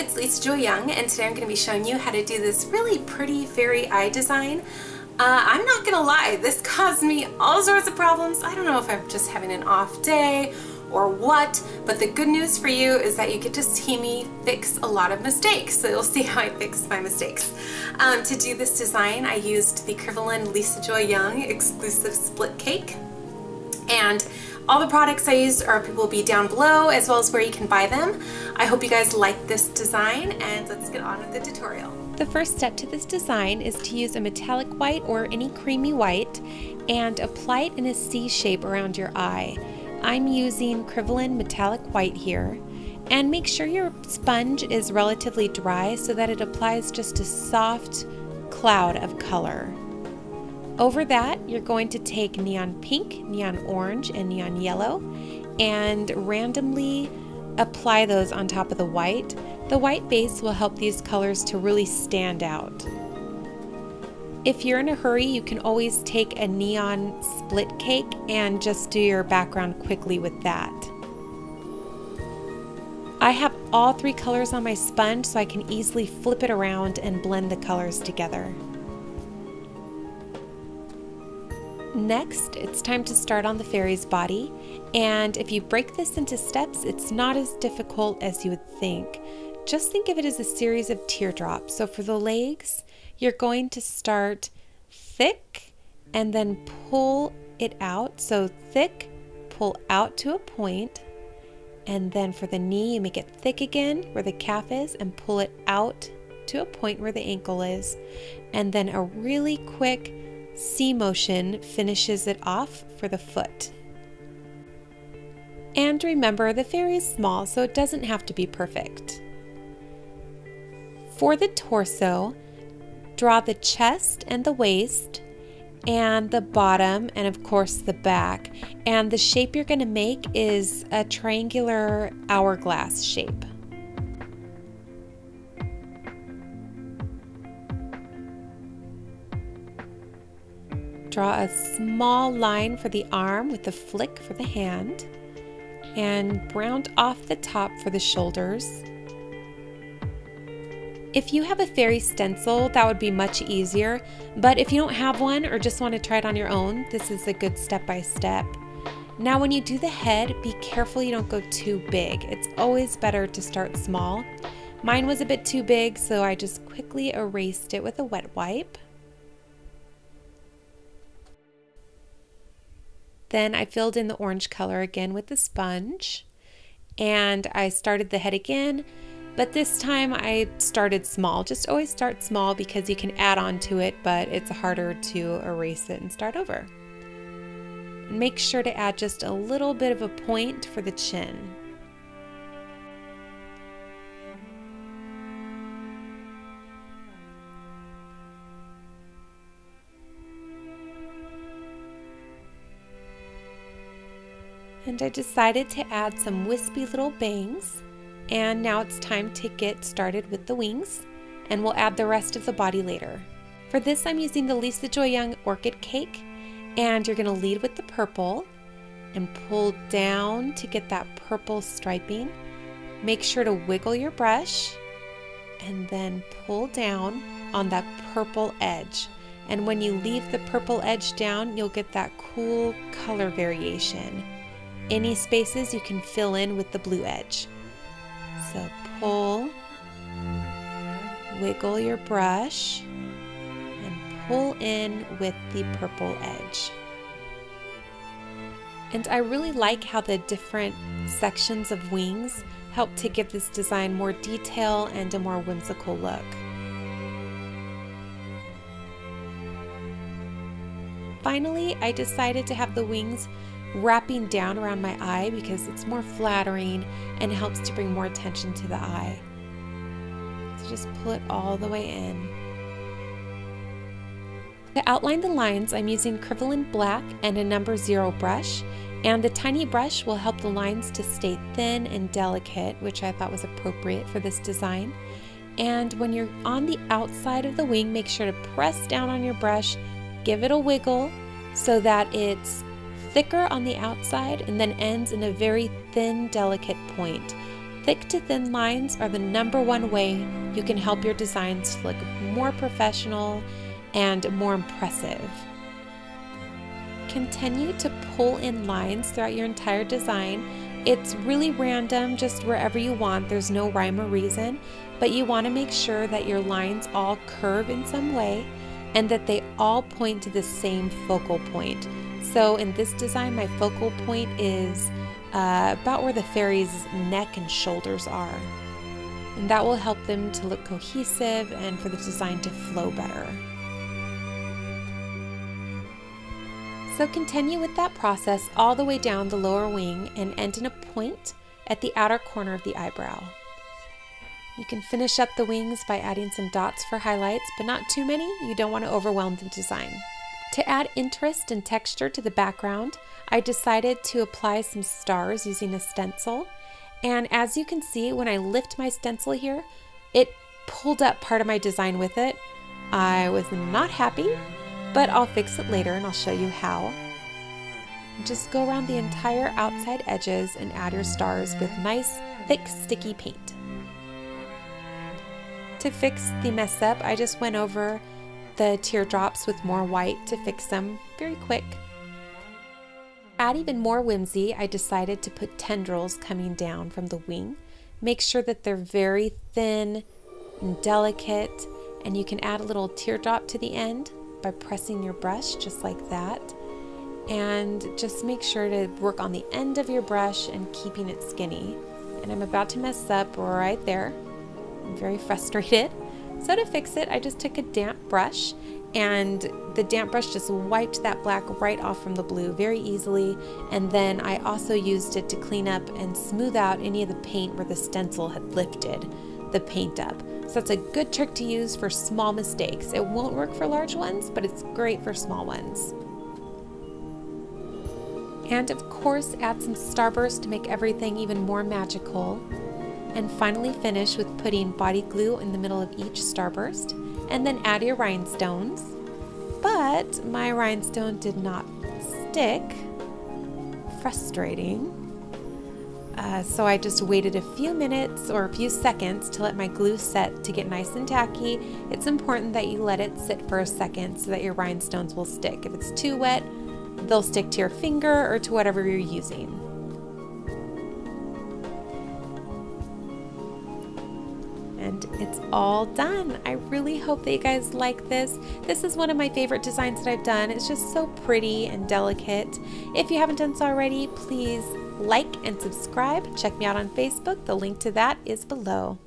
it's Lisa Joy Young, and today I'm going to be showing you how to do this really pretty fairy eye design. I'm not going to lie, this caused me all sorts of problems. I don't know if I'm just having an off day or what, but the good news for you is that you get to see me fix a lot of mistakes, so you'll see how I fix my mistakes. To do this design, I used the Kryvaline Lisa Joy Young exclusive split cake, and all the products I used will be down below, as well as where you can buy them. I hope you guys like this design, and let's get on with the tutorial. The first step to this design is to use a metallic white or any creamy white and apply it in a C shape around your eye. I'm using Kryvaline metallic white here, and make sure your sponge is relatively dry so that it applies just a soft cloud of color. Over that, you're going to take neon pink, neon orange, and neon yellow and randomly apply those on top of the white. The white base will help these colors to really stand out. If you're in a hurry, you can always take a neon split cake and just do your background quickly with that. I have all three colors on my sponge, so I can easily flip it around and blend the colors together. Next, it's time to start on the fairy's body, and if you break this into steps, it's not as difficult as you would think. Just think of it as a series of teardrops. So for the legs, you're going to start thick and then pull it out. So thick, pull out to a point, and then for the knee, you make it thick again where the calf is and pull it out to a point where the ankle is, and then a really quick C motion finishes it off for the foot. And remember, the fairy is small, so it doesn't have to be perfect. For the torso, draw the chest and the waist and the bottom and of course the back. And the shape you're going to make is a triangular hourglass shape. Draw a small line for the arm with a flick for the hand, and round off the top for the shoulders. If you have a fairy stencil, that would be much easier, but if you don't have one or just want to try it on your own, this is a good step-by-step. Now when you do the head, be careful you don't go too big. It's always better to start small. Mine was a bit too big, so I just quickly erased it with a wet wipe. Then I filled in the orange color again with the sponge, and I started the head again, but this time I started small. Just always start small because you can add on to it, but it's harder to erase it and start over. And make sure to add just a little bit of a point for the chin. And I decided to add some wispy little bangs, and now it's time to get started with the wings, and we'll add the rest of the body later. For this, I'm using the Lisa Joy Young orchid cake, and you're going to lead with the purple and pull down to get that purple striping. Make sure to wiggle your brush and then pull down on that purple edge. And when you leave the purple edge down, you'll get that cool color variation. Any spaces you can fill in with the blue edge. So pull, wiggle your brush, and pull in with the purple edge. And I really like how the different sections of wings help to give this design more detail and a more whimsical look. Finally, I decided to have the wings wrapping down around my eye because it's more flattering and helps to bring more attention to the eye. So just pull it all the way in. To outline the lines, I'm using Kryvaline black and a number 0 brush, and the tiny brush will help the lines to stay thin and delicate, which I thought was appropriate for this design. And when you're on the outside of the wing, make sure to press down on your brush, give it a wiggle so that it's thicker on the outside and then ends in a very thin, delicate point. Thick to thin lines are the #1 way you can help your designs look more professional and more impressive. Continue to pull in lines throughout your entire design. It's really random, just wherever you want. There's no rhyme or reason, but you want to make sure that your lines all curve in some way and that they all point to the same focal point. So in this design, my focal point is about where the fairy's neck and shoulders are. And that will help them to look cohesive and for the design to flow better. So continue with that process all the way down the lower wing and end in a point at the outer corner of the eyebrow. You can finish up the wings by adding some dots for highlights, but not too many. You don't want to overwhelm the design. To add interest and texture to the background, I decided to apply some stars using a stencil. And as you can see, when I lift my stencil here, it pulled up part of my design with it. I was not happy, but I'll fix it later and I'll show you how. Just go around the entire outside edges and add your stars with nice, thick, sticky paint. To fix the mess up, I just went over the teardrops with more white to fix them very quick. Add even more whimsy, I decided to put tendrils coming down from the wing. Make sure that they're very thin and delicate, and you can add a little teardrop to the end by pressing your brush just like that. And just make sure to work on the end of your brush and keeping it skinny. And I'm about to mess up right there. I'm very frustrated. So to fix it, I just took a damp brush, and the damp brush just wiped that black right off from the blue very easily. And then I also used it to clean up and smooth out any of the paint where the stencil had lifted the paint up. So that's a good trick to use for small mistakes. It won't work for large ones, but it's great for small ones. And of course, add some starburst to make everything even more magical. And finally finish with putting body glue in the middle of each starburst, and then add your rhinestones. But my rhinestone did not stick. Frustrating. So I just waited a few minutes or a few seconds to let my glue set to get nice and tacky. It's important that you let it sit for a second so that your rhinestones will stick. If it's too wet, they'll stick to your finger or to whatever you're using. And it's all done. I really hope that you guys like this. This is one of my favorite designs that I've done. It's just so pretty and delicate. If you haven't done so already, please like and subscribe. Check me out on Facebook. The link to that is below.